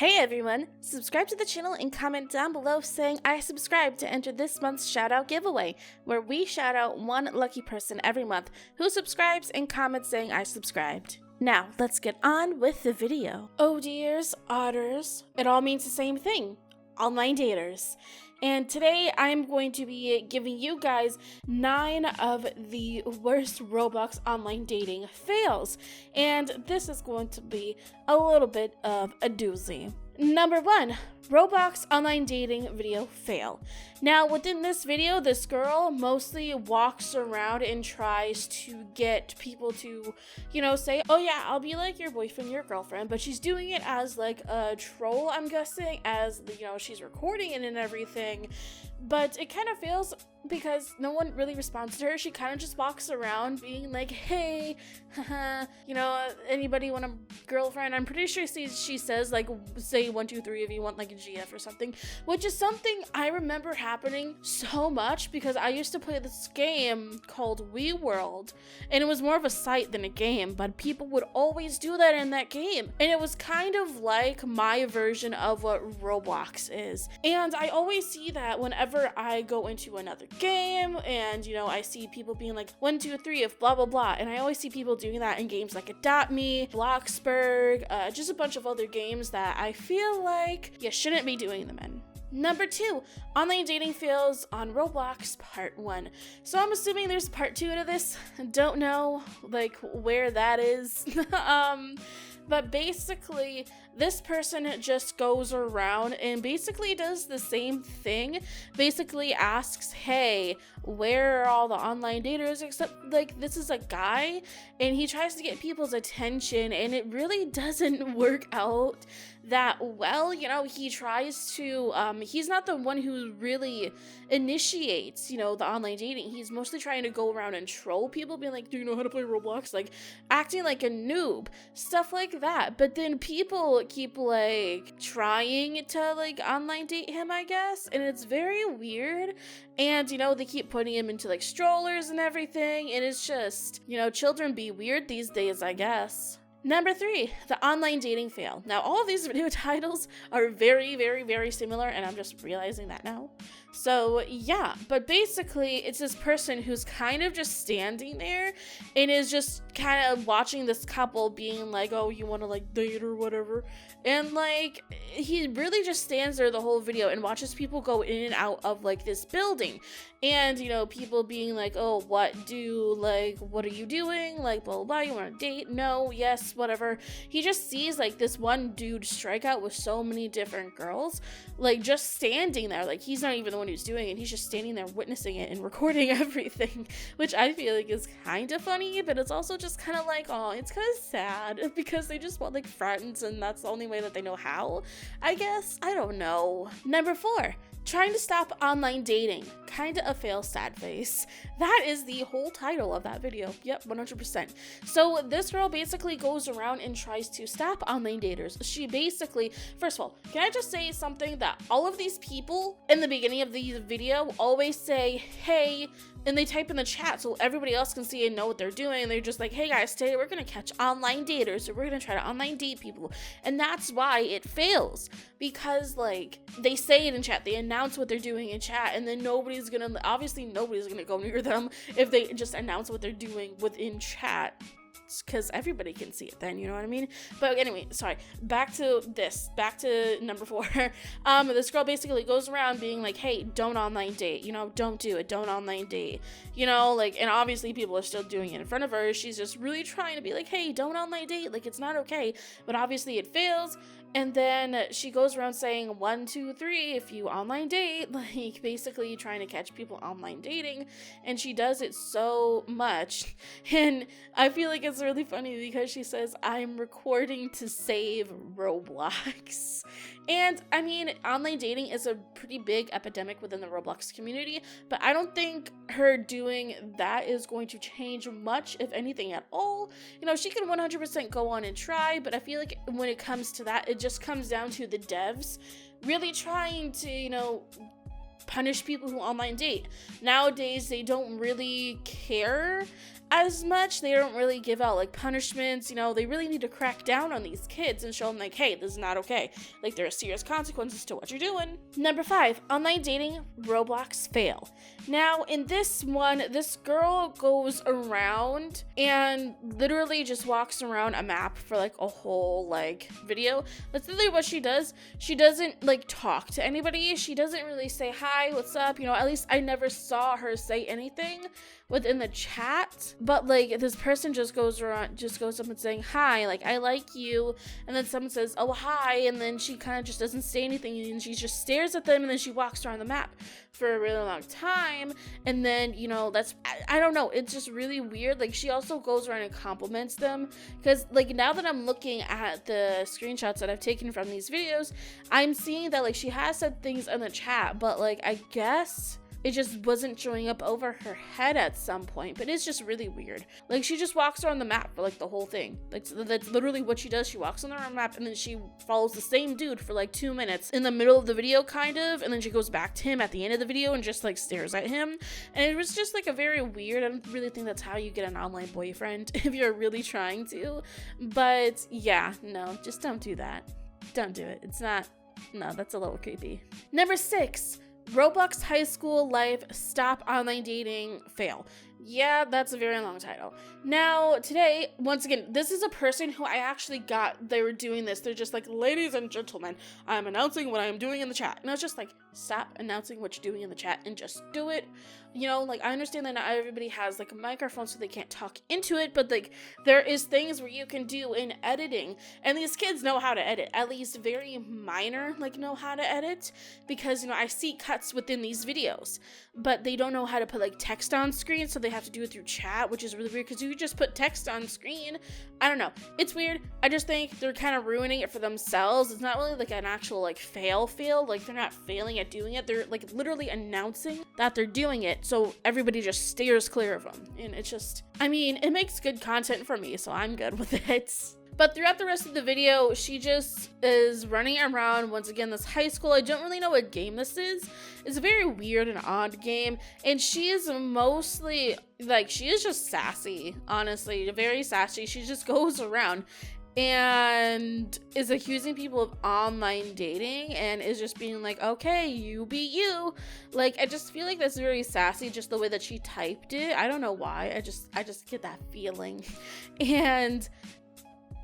Hey everyone! Subscribe to the channel and comment down below saying I subscribe to enter this month's shoutout giveaway, where we shout out one lucky person every month who subscribes and comments saying I subscribed. Now, let's get on with the video. Oh dears, otters, it all means the same thing. Online daters. And today I'm going to be giving you guys 9 of the worst Roblox online dating fails. And this is going to be a little bit of a doozy. Number 1, Roblox online dating video fail. Now within this video, this girl mostly walks around and tries to get people to, say, oh yeah, I'll be like your boyfriend, your girlfriend, but she's doing it as like a troll, I'm guessing, as, she's recording it and everything. But it kind of fails because no one really responds to her. She kind of just walks around being like, hey, anybody want a girlfriend? I'm pretty sure she says, like, say 1, 2, 3 if you want like a GF or something, which is something I remember happening so much because I used to play this game called Wii World, and it was more of a site than a game, but people would always do that in that game. And it was kind of like my version of what Roblox is. And I always see that whenever I go into another game and, I see people being like 1, 2, 3 of blah, blah, blah. And I always see people doing that in games like Adopt Me, Bloxburg, just a bunch of other games that I feel like you shouldn't be doing them in. Number 2, online dating fails on Roblox Part 1. So I'm assuming there's Part 2 to this. Don't know, where that is. But basically, this person just goes around and basically does the same thing. Basically asks, hey, where are all the online daters? Except, this is a guy, and he tries to get people's attention, and it really doesn't work out that well. He tries to, he's not the one who really initiates, the online dating. He's mostly trying to go around and troll people, being like, do you know how to play Roblox? Acting like a noob, stuff like that. But then people keep trying to online date him, I guess, and it's very weird. And they keep putting him into strollers and everything, and it's just, children be weird these days, I guess. Number 3, the online dating fail. Now, all of these video titles are very, very, very similar, and I'm just realizing that now. So, yeah, but basically, it's this person who's kind of just standing there and is just kind of watching this couple being like, oh, you want to, date or whatever. And, he really just stands there the whole video and watches people go in and out of, this building. And, people being like, oh, what are you doing? Blah, blah, blah, you want to date? No, yes, whatever. He just sees, this one dude strike out with so many different girls, just standing there. He's not even the one who's doing it. He's just standing there witnessing it and recording everything, which I feel like is kind of funny, but it's also just kind of oh, it's kind of sad because they just want, friends, and that's the only way that they know how, I guess. I don't know. Number 4, trying to stop online dating. Kinda a fail, sad face. That is the whole title of that video. Yep, 100%. So this girl basically goes around and tries to stop online daters. She basically, first of all, can I just say something that all of these people in the beginning of the video always say, hey, and they type in the chat so everybody else can see and know what they're doing. And they're just like, hey guys, today we're gonna catch online daters, or we're gonna try to online date people. And that's why it fails, because they say it in chat, they announce what they're doing in chat, and then nobody's gonna go near them if they just announce what they're doing within chat, because everybody can see it then, you know what I mean? But anyway, sorry, back to number 4. This girl basically goes around being like, hey, don't online date, don't do it, don't online date, and obviously people are still doing it in front of her. She's just really trying to be like, hey, don't online date, it's not okay, but obviously it fails. And then she goes around saying 1, 2, 3 if you online date, basically trying to catch people online dating. And she does it so much. And I feel like it's really funny because she says, I'm recording to save Roblox. And I mean, online dating is a pretty big epidemic within the Roblox community, but I don't think her doing that is going to change much, if anything at all. She can 100% go on and try, but I feel like when it comes to that, it just comes down to the devs really trying to, punish people who online date. Nowadays, they don't really care as much. They don't really give out like punishments. You know, they really need to crack down on these kids and show them like, hey, this is not okay. Like, there are serious consequences to what you're doing. Number 5, online dating, Roblox fail. Now, in this one, this girl goes around and literally just walks around a map for like a whole like video. That's literally what she does. She doesn't like talk to anybody. She doesn't really say hi, what's up, you know. At least I never saw her say anything within the chat, but like this person just goes up and saying hi, like, I like you, and then someone says, oh, hi, and then she kind of just doesn't say anything, and she just stares at them, and then she walks around the map for a really long time. And then, you know, that's, I don't know, it's just really weird. Like, she also goes around and compliments them, because like now that I'm looking at the screenshots that I've taken from these videos, I'm seeing that like she has said things in the chat, but like I guess it just wasn't showing up over her head at some point. But it's just really weird. Like, she just walks around the map for like the whole thing. Like, that's literally what she does. She walks on the map, and then she follows the same dude for like 2 minutes in the middle of the video, kind of, and then she goes back to him at the end of the video and just like stares at him. And it was just like a very weird, I don't really think that's how you get an online boyfriend if you're really trying to. But yeah, no, just don't do that. Don't do it. It's not, no, that's a little creepy. Number 6, Roblox High School Life, Stop Online Dating, Fail. Yeah, that's a very long title. Now, today, once again, this is a person who I actually got, they were doing this. They're just like, ladies and gentlemen, I'm announcing what I'm doing in the chat. And I was just like, stop announcing what you're doing in the chat and just do it. You know, like, I understand that not everybody has like a microphone so they can't talk into it, but like, there is things where you can do in editing, and these kids know how to edit, at least very minor, like, know how to edit, because, you know, I see cuts within these videos, but they don't know how to put like text on screen, so they have to do it through chat, which is really weird, because you just put text on screen. I don't know, it's weird. I just think they're kind of ruining it for themselves. It's not really like an actual like fail, like they're not failing at doing it, they're like literally announcing that they're doing it, so everybody just steers clear of them. And it's just, I mean, it makes good content for me, so I'm good with it. But throughout the rest of the video, she just is running around, once again, this high school. I don't really know what game this is. It's a very weird and odd game. And she is mostly, like, she is just sassy, honestly. Very sassy. She just goes around and is accusing people of online dating and is just being like, okay, you be you. Like, I just feel like that's very sassy, just the way that she typed it. I don't know why. I just get that feeling. And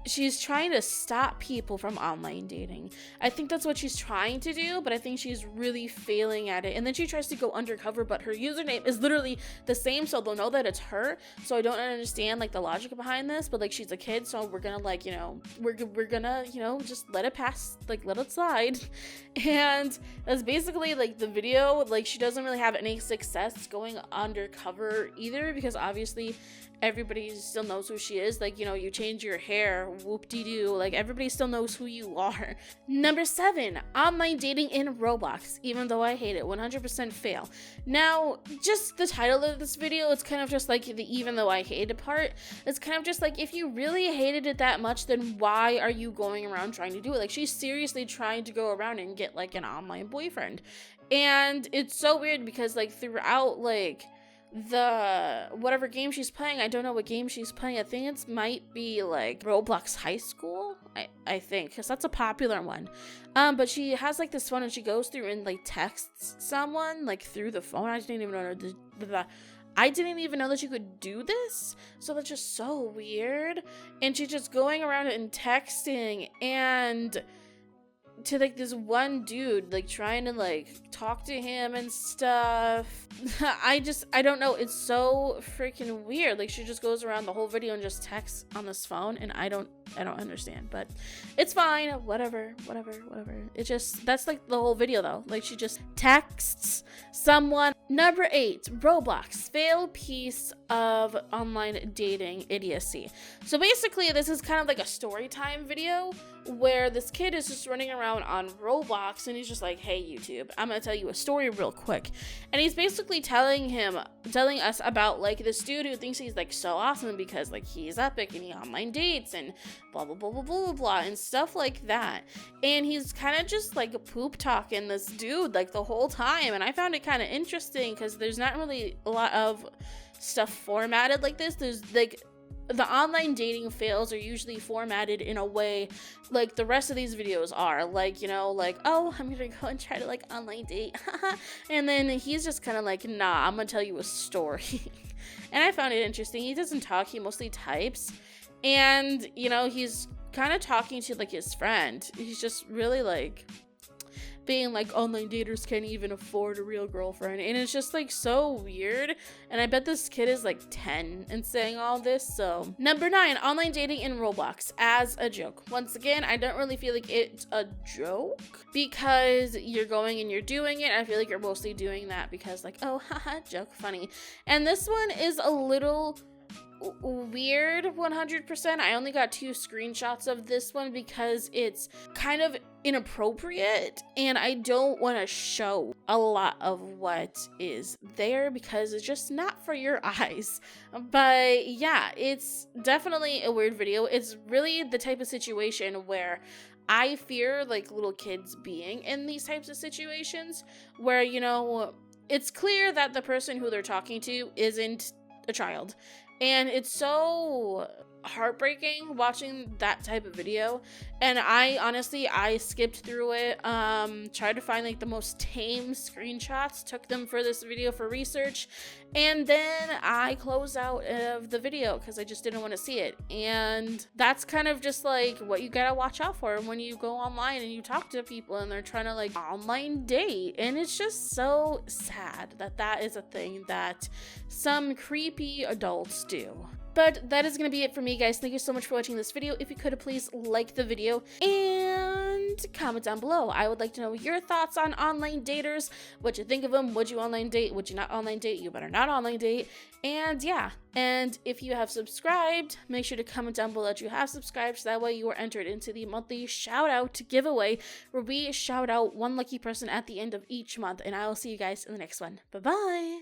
she's trying to stop people from online dating. I think that's what she's trying to do, but I think she's really failing at it. And then she tries to go undercover, but her username is literally the same, so they'll know that it's her. So I don't understand like the logic behind this, but like, she's a kid, so we're gonna like, you know, we're gonna, you know, just let it pass, like let it slide. And that's basically like the video. Like, she doesn't really have any success going undercover either, because obviously everybody still knows who she is. Like, you know, you change your hair, whoop-de-doo, like everybody still knows who you are. Number 7, online dating in Roblox, even though I hate it, 100% fail. Now, just the title of this video, it's kind of just like the even though I hate it part. It's kind of just like, if you really hated it that much, then why are you going around trying to do it? Like, she's seriously trying to go around and get like an online boyfriend. And it's so weird because like throughout like the whatever game she's playing, I don't know what game she's playing. I think it might be like Roblox High School, I think, because that's a popular one. But she has like this phone and she goes through and like texts someone like through the phone. I didn't even know that you could do this, so that's just so weird. And she's just going around and texting and to like this one dude, like trying to like talk to him and stuff. I don't know, it's so freaking weird. Like, she just goes around the whole video and just texts on this phone, and I don't understand, but it's fine, whatever. It just, that's like the whole video though. Like, she just texts someone. Number 8, Roblox, fail piece of online dating idiocy. So basically, this is kind of like a story time video where this kid is just running around on Roblox and he's just like, hey YouTube, I'm gonna tell you a story real quick. And he's basically telling us about like this dude who thinks he's like so awesome because like he's epic and he online dates and blah blah blah blah blah blah and stuff like that. And he's kind of just like poop talking this dude like the whole time, and I found it kind of interesting because there's not really a lot of stuff formatted like this. There's like the online dating fails are usually formatted in a way like the rest of these videos are, like, you know, like, oh, I'm gonna go and try to like online date and then he's just kind of like, nah, I'm gonna tell you a story. And I found it interesting. He doesn't talk, he mostly types, and you know, he's kind of talking to like his friend. He's just really like being like, online daters can't even afford a real girlfriend, and it's just like so weird. And I bet this kid is like 10 and saying all this. So number 9, online dating in Roblox as a joke. Once again, I don't really feel like it's a joke because you're going and you're doing it. I feel like you're mostly doing that because like, oh, haha, joke, funny. And this one is a little weird. 100%. I only got 2 screenshots of this one because it's kind of inappropriate and I don't want to show a lot of what is there because it's just not for your eyes. But yeah, it's definitely a weird video. It's really the type of situation where I fear like little kids being in these types of situations where, you know, it's clear that the person who they're talking to isn't a child. And it's so heartbreaking watching that type of video. And I skipped through it, tried to find like the most tame screenshots, took them for this video for research, and then I closed out of the video because I just didn't want to see it. And that's kind of just like what you gotta watch out for when you go online and you talk to people and they're trying to like online date. And it's just so sad that that is a thing that some creepy adults do. But that is going to be it for me, guys. Thank you so much for watching this video. If you could, please like the video and comment down below. I would like to know your thoughts on online daters. What you think of them? Would you online date? Would you not online date? You better not online date. And yeah. And if you have subscribed, make sure to comment down below that you have subscribed, so that way you are entered into the monthly shout out giveaway where we shout out one lucky person at the end of each month. And I will see you guys in the next one. Bye-bye.